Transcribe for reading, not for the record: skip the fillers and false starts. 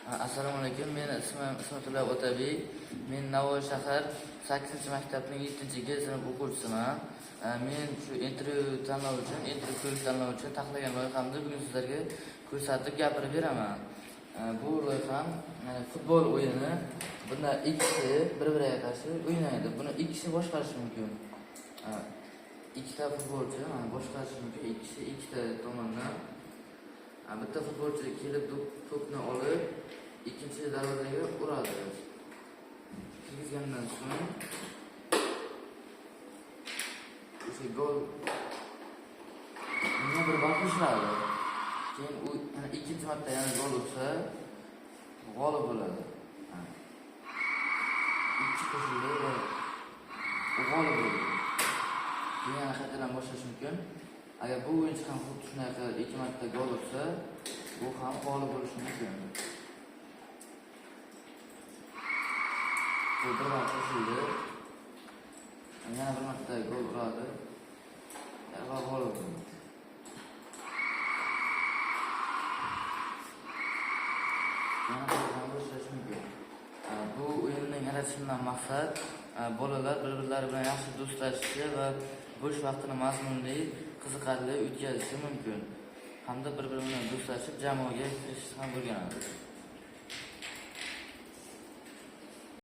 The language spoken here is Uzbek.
Assalomu alaykum. Meni ismim Ismatilla Otabek. Men Navoiy shahar 8-maktabning 7-sinf o'quvchisiman. Men shu intervyu ko'rish tanlovi uchun taxlagan loyihamni bugun sizlarga ko'rsatib gapirib beraman. Bu loyiham futbol o'yini. Bunda ikkisi bir-biriga qarshi o'ynaydi. Buni ikkisi boshqarishi mumkin. Ikkita futbolchi boshqarishi mumkin. Ikkisi ikkita tomondan. Bitta futbolchi kelib to'pni olib, ikkinchi darvozaga uradi. Kirgizgandan so'ng o'sha gol yana bir bor qo'shiladi. Keyin u yana ikkinchi marta yana gol ursa, g'olib bo'ladi. Ikki qo'shildi va g'olib bo'ldi. Keyin yana qaytadan boshlash mumkin. Agar bu o'yinchi ham xuddi shunaqa ikki marta gol ursa, bu ham g'olib bo'lishi mumkin. Bu bir marta qo'shildi. Yana bir marta gol uradi. Va g'olib bo'ldi. Yana qaytadan boshlash mumkin. Bu o'yinni yaratishdan maqsad bolalar bir-birlari bilan yaxshi do'stlashishi va bo'sh vaqtini mazmunli, qiziqarli o'tkazishi mumkin. Hamda bir-biri bilan do'stlashib, jamoaga kirishish ham o'rganadi.